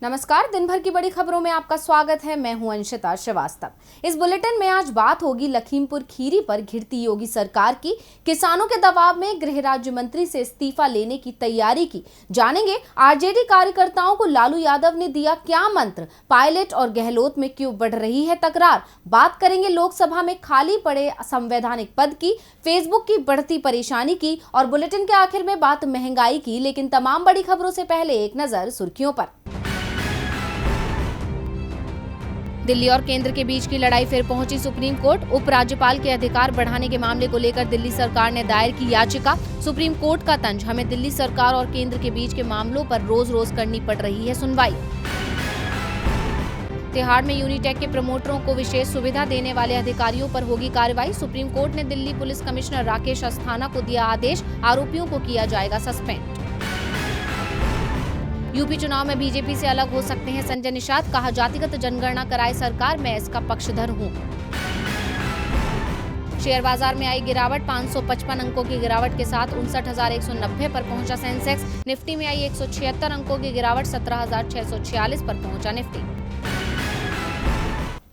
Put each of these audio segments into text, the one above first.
नमस्कार, दिन भर की बड़ी खबरों में आपका स्वागत है। मैं हूं अंशिता श्रीवास्तव। इस बुलेटिन में आज बात होगी लखीमपुर खीरी पर घिरती योगी सरकार की। किसानों के दबाव में गृह राज्य मंत्री से इस्तीफा लेने की तैयारी की। जानेंगे आरजेडी कार्यकर्ताओं को लालू यादव ने दिया क्या मंत्र, पायलट और गहलोत में क्यों बढ़ रही है तकरार। बात करेंगे लोकसभा में खाली पड़े संवैधानिक पद की, फेसबुक की बढ़ती परेशानी की और बुलेटिन के आखिर में बात महंगाई की। लेकिन तमाम बड़ी खबरों से पहले एक नजर सुर्खियों पर। दिल्ली और केंद्र के बीच की लड़ाई फिर पहुंची सुप्रीम कोर्ट। उपराज्यपाल के अधिकार बढ़ाने के मामले को लेकर दिल्ली सरकार ने दायर की याचिका। सुप्रीम कोर्ट का तंज, हमें दिल्ली सरकार और केंद्र के बीच के मामलों पर रोज रोज करनी पड़ रही है सुनवाई। तिहाड़ में यूनिटेक के प्रमोटरों को विशेष सुविधा देने वाले अधिकारियों पर होगी कार्रवाई। सुप्रीम कोर्ट ने दिल्ली पुलिस कमिश्नर राकेश अस्थाना को दिया आदेश, आरोपियों को किया जाएगा सस्पेंड। यूपी चुनाव में बीजेपी से अलग हो सकते हैं संजय निषाद, कहा जातिगत जनगणना कराए सरकार, मैं इसका पक्षधर हूं। शेयर बाजार में आई गिरावट, 555 अंकों की गिरावट के साथ 59,190 पर पहुंचा सेंसेक्स। निफ्टी में आई 176 अंकों की गिरावट, 17,646 पर पहुंचा निफ्टी।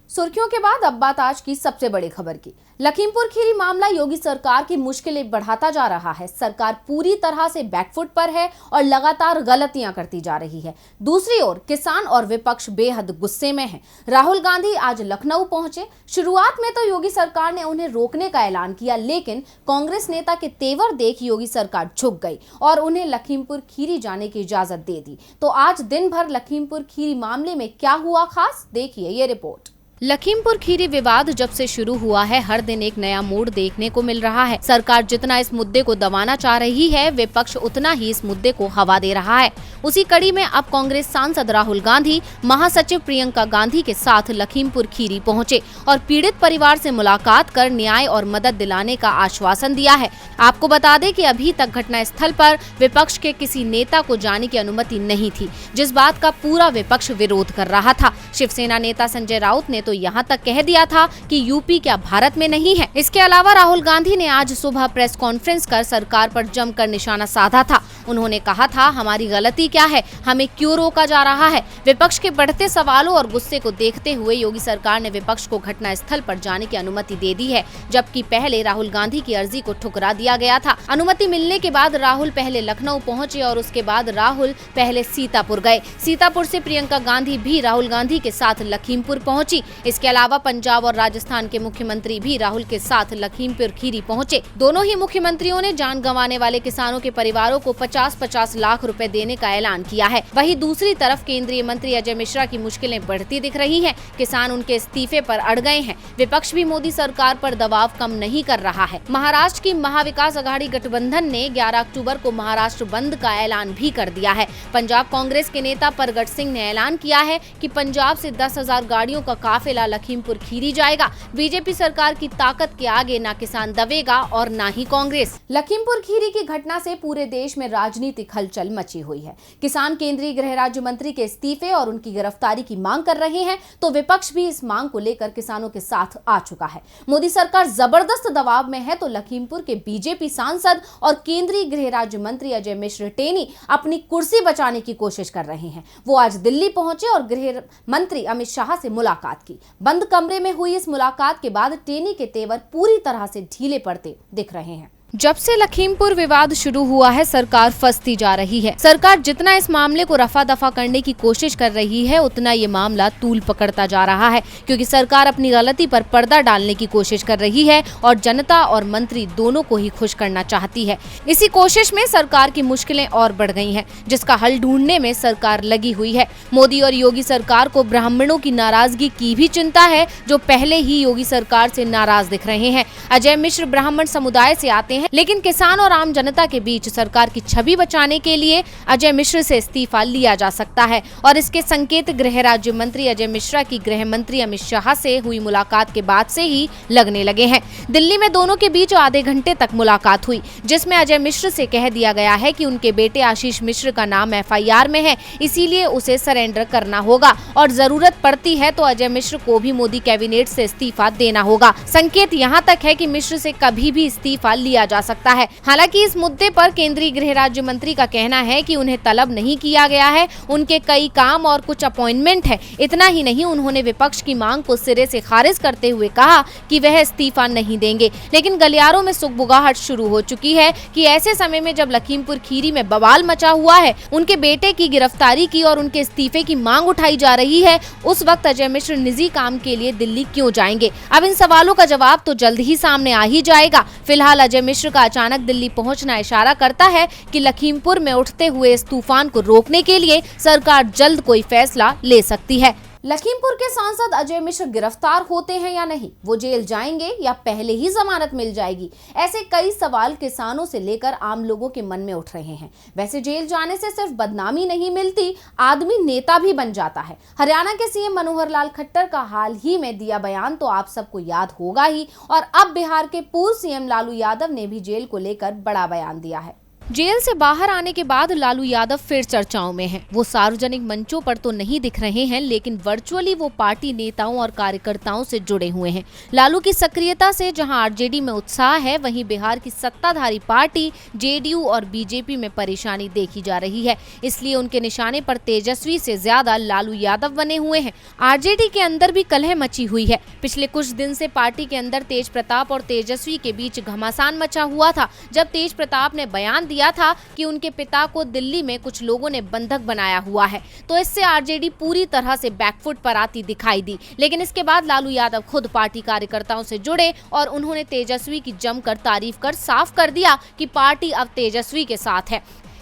सुर्खियों के बाद अब बात आज की सबसे बड़ी खबर की। लखीमपुर खीरी मामला योगी सरकार की मुश्किलें बढ़ाता जा रहा है। सरकार पूरी तरह से बैकफुट पर है और लगातार गलतियां करती जा रही है। दूसरी ओर किसान और विपक्ष बेहद गुस्से में हैं। राहुल गांधी आज लखनऊ पहुंचे। शुरुआत में तो योगी सरकार ने उन्हें रोकने का ऐलान किया, लेकिन कांग्रेस नेता के तेवर देख योगी सरकार झुक गई और उन्हें लखीमपुर खीरी जाने की इजाजत दे दी। तो आज दिन भर लखीमपुर खीरी मामले में क्या हुआ खास, देखिए ये रिपोर्ट। लखीमपुर खीरी विवाद जब से शुरू हुआ है, हर दिन एक नया मोड़ देखने को मिल रहा है। सरकार जितना इस मुद्दे को दबाना चाह रही है, विपक्ष उतना ही इस मुद्दे को हवा दे रहा है। उसी कड़ी में अब कांग्रेस सांसद राहुल गांधी महासचिव प्रियंका गांधी के साथ लखीमपुर खीरी पहुंचे और पीड़ित परिवार से मुलाकात कर न्याय और मदद दिलाने का आश्वासन दिया है। आपको बता दें कि अभी तक घटनास्थल पर विपक्ष के किसी नेता को जाने की अनुमति नहीं थी, जिस बात का पूरा विपक्ष विरोध कर रहा था। शिवसेना नेता संजय राउत ने तो यहाँ तक कह दिया था कि यूपी क्या भारत में नहीं है। इसके अलावा राहुल गांधी ने आज सुबह प्रेस कॉन्फ्रेंस कर सरकार पर जमकर निशाना साधा था। उन्होंने कहा था, हमारी गलती क्या है, हमें क्यों रोका जा रहा है। विपक्ष के बढ़ते सवालों और गुस्से को देखते हुए योगी सरकार ने विपक्ष को घटनास्थल पर जाने की अनुमति दे दी है, जबकि पहले राहुल गांधी की अर्जी को ठुकरा दिया गया था। अनुमति मिलने के बाद राहुल पहले लखनऊ पहुंचे और उसके बाद राहुल पहले सीतापुर गए। सीतापुर से प्रियंका गांधी भी राहुल गांधी के साथ लखीमपुर पहुंची। इसके अलावा पंजाब और राजस्थान के मुख्यमंत्री भी राहुल के साथ लखीमपुर खीरी पहुंचे। दोनों ही मुख्यमंत्रियों ने जान गंवाने वाले किसानों के परिवारों को 50-50 लाख रुपए देने का ऐलान किया है। वहीं दूसरी तरफ केंद्रीय मंत्री अजय मिश्रा की मुश्किलें बढ़ती दिख रही हैं। किसान उनके इस्तीफे पर अड़ गए हैं। विपक्ष भी मोदी सरकार पर दबाव कम नहीं कर रहा है। महाराष्ट्र की महाविकास अघाड़ी गठबंधन ने 11 अक्टूबर को महाराष्ट्र बंद का ऐलान भी कर दिया है। पंजाब कांग्रेस के नेता परगट सिंह ने ऐलान किया है कि पंजाब से 10,000 गाड़ियों का काफिला लखीमपुर खीरी जाएगा। बीजेपी सरकार की ताकत के आगे ना किसान दबेगा और ना ही कांग्रेस। लखीमपुर खीरी की घटना से पूरे देश में राजनीतिक हलचल मची हुई है। किसान केंद्रीय गृह राज्य मंत्री के इस्तीफे और उनकी गिरफ्तारी की मांग कर रहे हैं, तो विपक्ष भी इस मांग को लेकर किसानों के साथ आ चुका है। मोदी सरकार जबरदस्त दबाव में है, तो लखीमपुर के बीजेपी सांसद और केंद्रीय गृह राज्य मंत्री अजय मिश्र टेनी अपनी कुर्सी बचाने की कोशिश कर रहे हैं। वो आज दिल्ली पहुंचे और गृह मंत्री अमित शाह से मुलाकात की। बंद कमरे में हुई इस मुलाकात के बाद टेनी के तेवर पूरी तरह से ढीले पड़ते दिख रहे हैं। जब से लखीमपुर विवाद शुरू हुआ है, सरकार फंसती जा रही है। सरकार जितना इस मामले को रफा दफा करने की कोशिश कर रही है, उतना ये मामला तूल पकड़ता जा रहा है, क्योंकि सरकार अपनी गलती पर पर्दा डालने की कोशिश कर रही है और जनता और मंत्री दोनों को ही खुश करना चाहती है। इसी कोशिश में सरकार की मुश्किलें और बढ़ गई हैं, जिसका हल ढूंढने में सरकार लगी हुई है। मोदी और योगी सरकार को ब्राह्मणों की नाराजगी की भी चिंता है, जो पहले ही योगी सरकार से नाराज दिख रहे हैं। अजय मिश्र ब्राह्मण समुदाय से आते हैं, लेकिन किसान और आम जनता के बीच सरकार की छवि बचाने के लिए अजय मिश्र से इस्तीफा लिया जा सकता है और इसके संकेत गृह राज्य मंत्री अजय मिश्रा की गृह मंत्री अमित शाह से हुई मुलाकात के बाद से ही लगने लगे हैं। दिल्ली में दोनों के बीच आधे घंटे तक मुलाकात हुई, जिसमें अजय मिश्र से कह दिया गया है कि उनके बेटे आशीष मिश्र का नाम FIR में है, इसीलिए उसे सरेंडर करना होगा और जरूरत पड़ती है तो अजय मिश्र को भी मोदी कैबिनेट से इस्तीफा देना होगा। संकेत यहाँ तक है कि मिश्र से कभी भी इस्तीफा लिया जा सकता है। हालांकि इस मुद्दे पर केंद्रीय गृह राज्य मंत्री का कहना है कि उन्हें तलब नहीं किया गया है, उनके कई काम और कुछ अपॉइंटमेंट है। इतना ही नहीं, उन्होंने विपक्ष की मांग को सिरे से खारिज करते हुए कहा कि वह इस्तीफा नहीं देंगे। लेकिन गलियारों में सुगबुगाहट शुरू हो चुकी है कि ऐसे समय में जब लखीमपुर खीरी में बवाल मचा हुआ है, उनके बेटे की गिरफ्तारी की और उनके इस्तीफे की मांग उठाई जा रही है, उस वक्त अजय मिश्र निजी काम के लिए दिल्ली क्यों जाएंगे? अब इन सवालों का जवाब तो जल्द ही सामने आ ही जाएगा। फिलहाल अजय मिश्र का अचानक दिल्ली पहुंचना इशारा करता है कि लखीमपुर में उठते हुए इस तूफान को रोकने के लिए सरकार जल्द कोई फैसला ले सकती है। लखीमपुर के सांसद अजय मिश्र गिरफ्तार होते हैं या नहीं, वो जेल जाएंगे या पहले ही जमानत मिल जाएगी, ऐसे कई सवाल किसानों से लेकर आम लोगों के मन में उठ रहे हैं। वैसे जेल जाने से सिर्फ बदनामी नहीं मिलती, आदमी नेता भी बन जाता है। हरियाणा के सीएम मनोहर लाल खट्टर का हाल ही में दिया बयान तो आप सबको याद होगा ही, और अब बिहार के पूर्व सीएम लालू यादव ने भी जेल को लेकर बड़ा बयान दिया है। जेल से बाहर आने के बाद लालू यादव फिर चर्चाओं में हैं। वो सार्वजनिक मंचों पर तो नहीं दिख रहे हैं, लेकिन वर्चुअली वो पार्टी नेताओं और कार्यकर्ताओं से जुड़े हुए हैं। लालू की सक्रियता से जहां आरजेडी में उत्साह है, वहीं बिहार की सत्ताधारी पार्टी जेडीयू और बीजेपी में परेशानी देखी जा रही है। इसलिए उनके निशाने पर तेजस्वी से ज्यादा लालू यादव बने हुए हैं। आरजेडी के अंदर भी कलह मची हुई है। पिछले कुछ दिन से पार्टी के अंदर तेज प्रताप और तेजस्वी के बीच घमासान मचा हुआ था, जब तेज प्रताप ने बयान दिया था कि उनके पिता को दिल्ली में कुछ लोगों ने बंधक बनाया हुआ है, तो इससे आरजेडी पूरी तरह से बैकफुट पर आती दिखाई दी। लेकिन इसके बाद लालू यादव खुद पार्टी कार्यकर्ताओं से जुड़े और उन्होंने तेजस्वी की जमकर तारीफ कर साफ कर दिया कि पार्टी अब तेजस्वी के साथ है।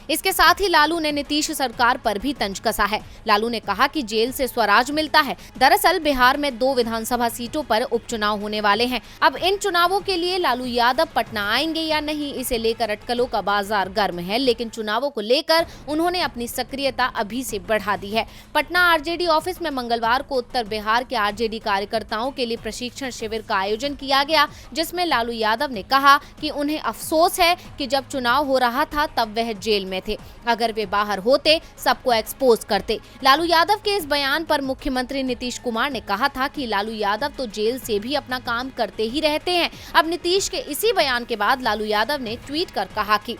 इसके साथ ही लालू ने नीतीश सरकार पर भी तंज कसा है। लालू ने कहा कि जेल से स्वराज मिलता है। दरअसल बिहार में 2 विधानसभा सीटों पर उपचुनाव होने वाले हैं। अब इन चुनावों के लिए लालू यादव पटना आएंगे या नहीं, इसे लेकर अटकलों का बाजार गर्म है। लेकिन चुनावों को लेकर उन्होंने अपनी सक्रियता अभी से बढ़ा दी है। पटना आरजेडी ऑफिस में मंगलवार को उत्तर बिहार के आरजेडी कार्यकर्ताओं के लिए प्रशिक्षण शिविर का आयोजन किया गया, जिसमें लालू यादव ने कहा कि उन्हें अफसोस है कि जब चुनाव हो रहा था तब वह जेल में थे। अगर वे बाहर होते, सबको एक्सपोज करते। लालू यादव के इस बयान पर मुख्यमंत्री नीतीश कुमार ने कहा था कि लालू यादव तो जेल से भी अपना काम करते ही रहते हैं। अब नीतीश के इसी बयान के बाद लालू यादव ने ट्वीट कर कहा कि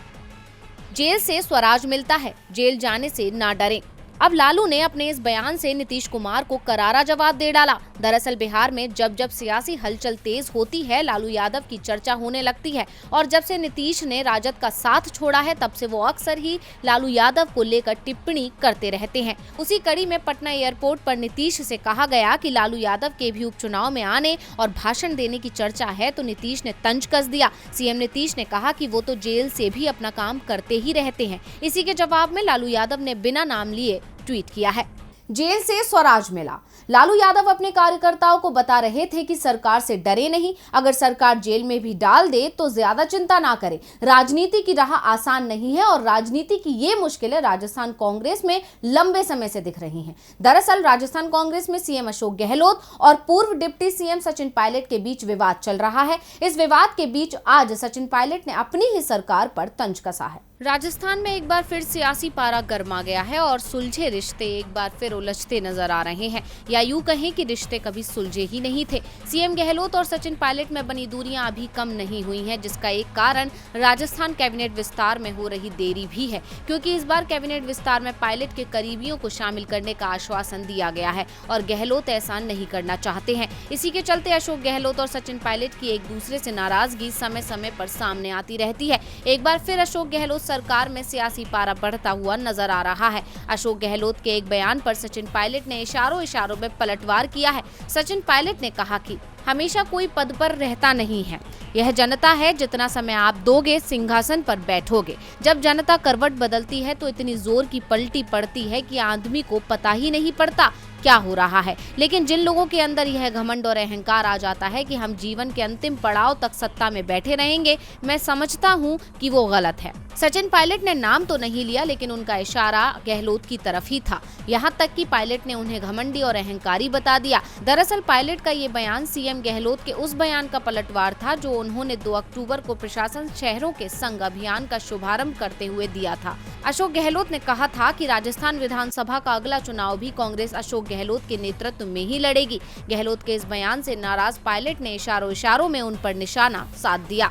जेल से स्वराज मिलता है, जेल जाने से ना डरें। अब लालू ने अपने इस बयान से नीतीश कुमार को करारा जवाब दे डाला। दरअसल बिहार में जब जब सियासी हलचल तेज होती है, लालू यादव की चर्चा होने लगती है, और जब से नीतीश ने राजद का साथ छोड़ा है, तब से वो अक्सर ही लालू यादव को लेकर टिप्पणी करते रहते हैं। उसी कड़ी में पटना एयरपोर्ट पर नीतीश से कहा गया कि लालू यादव के भी उपचुनाव में आने और भाषण देने की चर्चा है, तो नीतीश ने तंज कस दिया। सीएम नीतीश ने कहा कि वो तो जेल से भी अपना काम करते ही रहते हैं। इसी के जवाब में लालू यादव ने बिना नाम लिए ट्वीट किया है। जेल से स्वराज मिला। लालू यादव अपने कार्यकर्ताओं को बता रहे थे कि सरकार से डरे नहीं, अगर सरकार जेल में भी डाल दे तो ज्यादा चिंता ना करें। राजनीति की राह आसान नहीं है और राजनीति की ये मुश्किलें राजस्थान कांग्रेस में लंबे समय से दिख रही हैं। दरअसल राजस्थान कांग्रेस में सीएम अशोक गहलोत और पूर्व डिप्टी सीएम सचिन पायलट के बीच विवाद चल रहा है। इस विवाद के बीच आज सचिन पायलट ने अपनी ही सरकार पर तंज कसा है। राजस्थान में एक बार फिर सियासी पारा गर्मा गया है और सुलझे रिश्ते एक बार फिर उलझते नजर आ रहे हैं, या यूं कहें कि रिश्ते कभी सुलझे ही नहीं थे। सीएम गहलोत और सचिन पायलट में बनी दूरियां अभी कम नहीं हुई हैं, जिसका एक कारण राजस्थान कैबिनेट विस्तार में हो रही देरी भी है, क्योंकि इस बार कैबिनेट विस्तार में पायलट के करीबियों को शामिल करने का आश्वासन दिया गया है और गहलोत ऐसा नहीं करना चाहते हैं। इसी के चलते अशोक गहलोत और सचिन पायलट की एक दूसरे से नाराजगी समय समय पर सामने आती रहती है। एक बार फिर अशोक गहलोत सरकार में सियासी पारा बढ़ता हुआ नजर आ रहा है। अशोक गहलोत के एक बयान पर सचिन पायलट ने इशारों में पलटवार किया है। सचिन पायलट ने कहा कि हमेशा कोई पद पर रहता नहीं है, यह जनता है, जितना समय आप दोगे सिंहासन पर बैठोगे। जब जनता करवट बदलती है तो इतनी जोर की पलटी पड़ती है कि आदमी को पता ही नहीं पड़ता क्या हो रहा है। लेकिन जिन लोगों के अंदर यह घमंड और अहंकार आ जाता है कि हम जीवन के अंतिम पड़ाव तक सत्ता में बैठे रहेंगे, मैं समझता हूं कि वो गलत है। सचिन पायलट ने नाम तो नहीं लिया, लेकिन उनका इशारा गहलोत की तरफ ही था। यहाँ तक कि पायलट ने उन्हें घमंडी और अहंकारी बता दिया। दरअसल पायलट का ये बयान सीएम गहलोत के उस बयान का पलटवार था जो उन्होंने 2 अक्टूबर को प्रशासन शहरों के संग अभियान का शुभारंभ करते हुए दिया था। अशोक गहलोत ने कहा था कि राजस्थान विधानसभा का अगला चुनाव भी कांग्रेस अशोक गहलोत के नेतृत्व में ही लड़ेगी। गहलोत के इस बयान से नाराज पायलट ने इशारों में उन पर निशाना साध दिया।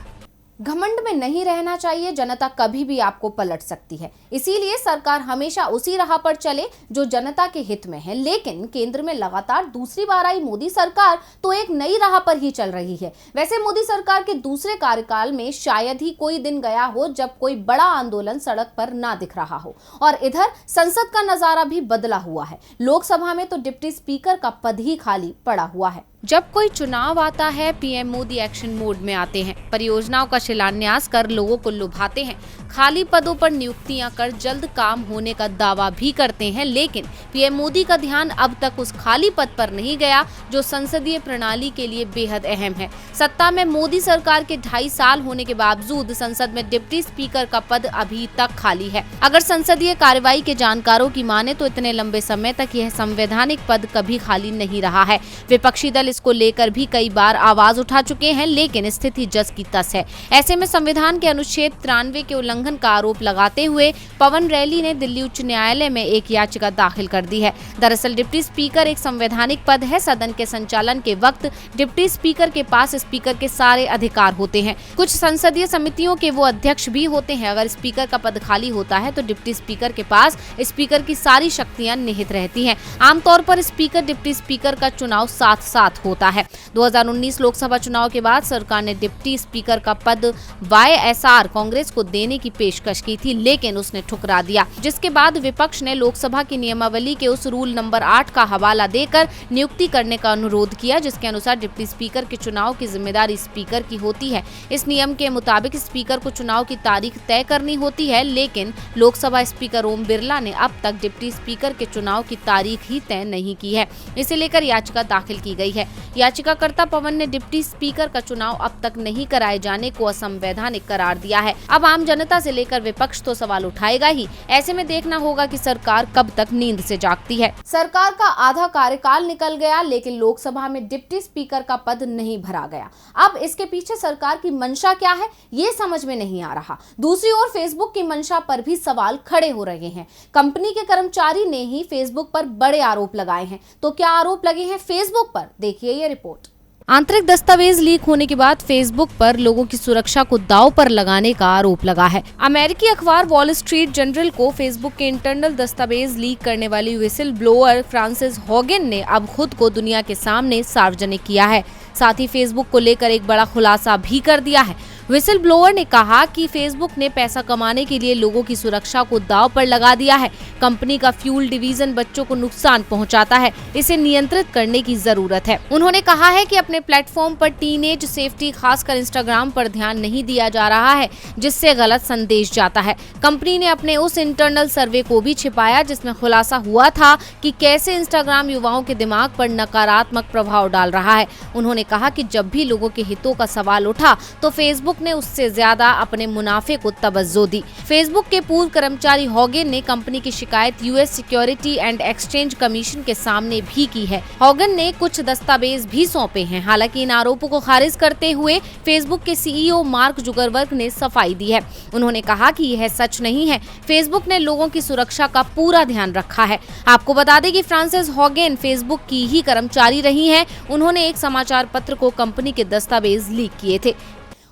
घमंड में नहीं रहना चाहिए, जनता कभी भी आपको पलट सकती है। इसीलिए सरकार हमेशा उसी राह पर चले जो जनता के हित में है। लेकिन केंद्र में लगातार दूसरी बार आई मोदी सरकार तो एक नई राह पर ही चल रही है। वैसे मोदी सरकार के दूसरे कार्यकाल में शायद ही कोई दिन गया हो जब कोई बड़ा आंदोलन सड़क पर ना दिख रहा हो। और इधर संसद का नजारा भी बदला हुआ है। लोकसभा में तो डिप्टी स्पीकर का पद ही खाली पड़ा हुआ है। जब कोई चुनाव आता है, पीएम मोदी एक्शन मोड में आते हैं, परियोजनाओं का शिलान्यास कर लोगों को लुभाते हैं, खाली पदों पर नियुक्तियां कर जल्द काम होने का दावा भी करते हैं। लेकिन पीएम मोदी का ध्यान अब तक उस खाली पद पर नहीं गया जो संसदीय प्रणाली के लिए बेहद अहम है। सत्ता में मोदी सरकार के 2.5 साल होने के बावजूद संसद में डिप्टी स्पीकर का पद अभी तक खाली है। अगर संसदीय कार्यवाही के जानकारों की माने तो इतने लंबे समय तक यह संवैधानिक पद कभी खाली नहीं रहा है। विपक्षी दल इसको लेकर भी कई बार आवाज उठा चुके हैं, लेकिन स्थिति जस की तस है। ऐसे में संविधान के अनुच्छेद 93 के उल्लंघन का आरोप लगाते हुए पवन रैली ने दिल्ली उच्च न्यायालय में एक याचिका दाखिल कर दी है। दरअसल डिप्टी स्पीकर एक संवैधानिक पद है। सदन के संचालन के वक्त डिप्टी स्पीकर के पास स्पीकर के सारे अधिकार होते हैं। कुछ संसदीय समितियों के वो अध्यक्ष भी होते हैं। अगर स्पीकर का पद खाली होता है तो डिप्टी स्पीकर के पास स्पीकर की सारी शक्तियां निहित रहती हैं। आमतौर पर स्पीकर डिप्टी स्पीकर का चुनाव साथ साथ होता है। 2019 लोकसभा चुनाव के बाद सरकार ने डिप्टी स्पीकर का पद वाईएसआर कांग्रेस को देने की पेशकश की थी, लेकिन उसने ठुकरा दिया, जिसके बाद विपक्ष ने लोकसभा की नियमावली के उस रूल नंबर 8 का हवाला देकर नियुक्ति करने का अनुरोध किया, जिसके अनुसार डिप्टी स्पीकर के चुनाव की जिम्मेदारी स्पीकर की होती है। इस नियम के मुताबिक स्पीकर को चुनाव की तारीख तय करनी होती है, लेकिन लोकसभा स्पीकर ओम बिरला ने अब तक डिप्टी स्पीकर के चुनाव की तारीख ही तय नहीं की है। इसे लेकर याचिका दाखिल की गई है। याचिकाकर्ता पवन ने डिप्टी स्पीकर का चुनाव अब तक नहीं कराए जाने को असंवैधानिक करार दिया है। अब आम जनता से लेकर विपक्ष तो सवाल उठाएगा ही। ऐसे में देखना होगा कि सरकार कब तक नींद से जागती है। सरकार का आधा कार्यकाल निकल गया, लेकिन लोकसभा में डिप्टी स्पीकर का पद नहीं भरा गया। अब इसके पीछे सरकार की मंशा क्या है, ये समझ में नहीं आ रहा। दूसरी ओर फेसबुक की मंशा पर भी सवाल खड़े हो रहे हैं। कंपनी के कर्मचारी ने ही फेसबुक पर बड़े आरोप लगाए हैं। तो क्या आरोप लगे हैं फेसबुक पर, देखिए ये रिपोर्ट। आंतरिक दस्तावेज लीक होने के बाद फेसबुक पर लोगों की सुरक्षा को दांव पर लगाने का आरोप लगा है। अमेरिकी अखबार वॉल स्ट्रीट जर्नल को फेसबुक के इंटरनल दस्तावेज लीक करने वाली व्हिसल ब्लोअर फ्रांसिस हॉगन ने अब खुद को दुनिया के सामने सार्वजनिक किया है। साथ ही फेसबुक को लेकर एक बड़ा खुलासा भी कर दिया है। व्हिसल ब्लोअर ने कहा कि फेसबुक ने पैसा कमाने के लिए लोगों की सुरक्षा को दांव पर लगा दिया है। कंपनी का फ्यूल डिवीजन बच्चों को नुकसान पहुंचाता है, इसे नियंत्रित करने की जरूरत है। उन्होंने कहा है कि अपने प्लेटफॉर्म पर टीनेज सेफ्टी, खासकर इंस्टाग्राम पर ध्यान नहीं दिया जा रहा है, जिससे गलत संदेश जाता है। कंपनी ने अपने उस इंटरनल सर्वे को भी छिपाया जिसमें खुलासा हुआ था कि कैसे इंस्टाग्राम युवाओं के दिमाग पर नकारात्मक प्रभाव डाल रहा है। उन्होंने कहा कि जब भी लोगों के हितों का सवाल उठा तो फेसबुक ने उससे ज्यादा अपने मुनाफे को तवज्जो दी। फेसबुक के पूर्व कर्मचारी हॉगन ने कंपनी की शिकायत US security and exchange commission के सामने भी की है। हॉगन ने कुछ दस्तावेज भी सौंपे हैं। हालांकि इन आरोपों को खारिज करते हुए फेसबुक के सीईओ मार्क जुकरबर्ग ने सफाई दी है। उन्होंने कहा कि यह सच नहीं है, फेसबुक ने लोगों की सुरक्षा का पूरा ध्यान रखा है। आपको बता दें कि फ्रांसिस हॉगन फेसबुक की ही कर्मचारी रही हैं। उन्होंने एक समाचार पत्र को कंपनी के दस्तावेज लीक किए थे।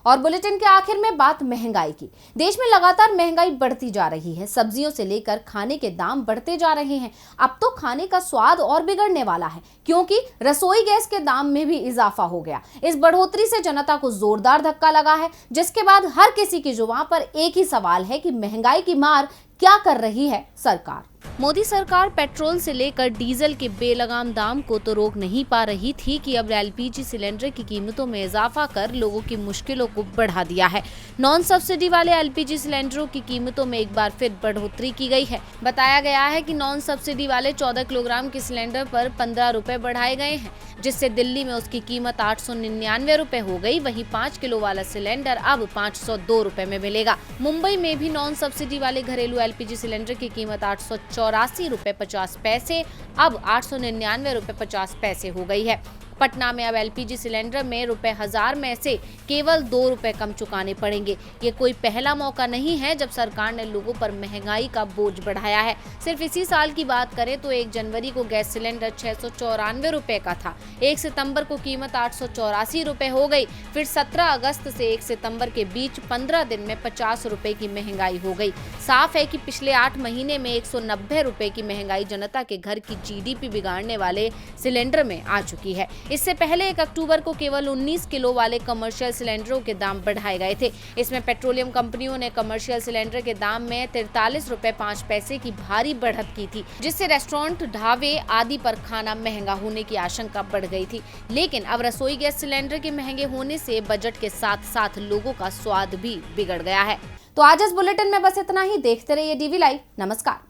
और बुलेटिन के आखिर में बात महंगाई की। देश में लगातार महंगाई बढ़ती जा रही है। सब्जियों से लेकर खाने के दाम बढ़ते जा रहे हैं। अब तो खाने का स्वाद और बिगड़ने वाला है, क्योंकि रसोई गैस के दाम में भी इजाफा हो गया। इस बढ़ोतरी से जनता को जोरदार धक्का लगा है, जिसके बाद हर किसी की जुबान पर एक ही सवाल है कि महंगाई की मार क्या कर रही है सरकार। मोदी सरकार पेट्रोल से लेकर डीजल के बेलगाम दाम को तो रोक नहीं पा रही थी कि अब एलपीजी सिलेंडर की कीमतों में इजाफा कर लोगों की मुश्किलों को बढ़ा दिया है। नॉन सब्सिडी वाले एलपीजी सिलेंडरों की कीमतों में एक बार फिर बढ़ोतरी की गई है। बताया गया है कि नॉन सब्सिडी वाले 14 किलोग्राम के सिलेंडर पर 15 रुपए बढ़ाए गए हैं, जिससे दिल्ली में उसकी कीमत 899 रुपए हो गई। वहीं 5 किलो वाला सिलेंडर अब 502 रुपए में मिलेगा। मुंबई में भी नॉन सब्सिडी वाले घरेलू एलपीजी सिलेंडर की कीमत 884 रुपए 50 पैसे अब 899 रुपए 50 पैसे हो गई है। पटना में अब LPG सिलेंडर में ₹1000 में से केवल ₹2 कम चुकाने पड़ेंगे। ये कोई पहला मौका नहीं है जब सरकार ने लोगों पर महंगाई का बोझ बढ़ाया है। सिर्फ इसी साल की बात करें तो 1 जनवरी को गैस सिलेंडर ₹694 का था, 1 सितंबर को कीमत ₹884 हो गई, फिर 17 अगस्त से 1 सितंबर के बीच 15 दिन में ₹50 की महंगाई हो गई। साफ है कि पिछले 8 महीने में ₹190 की महंगाई जनता के घर की GDP बिगाड़ने वाले सिलेंडर में आ चुकी है। इससे पहले 1 अक्टूबर को केवल 19 किलो वाले कमर्शियल सिलेंडरों के दाम बढ़ाए गए थे। इसमें पेट्रोलियम कंपनियों ने कमर्शियल सिलेंडर के दाम में ₹43.05 की भारी बढ़त की थी, जिससे रेस्टोरेंट, ढाबे आदि पर खाना महंगा होने की आशंका बढ़ गई थी। लेकिन अब रसोई गैस सिलेंडर के महंगे होने से बजट के साथ साथ लोगों का स्वाद भी बिगड़ गया है। तो आज इस बुलेटिन में बस इतना ही। देखते रहिए DV लाइव। नमस्कार।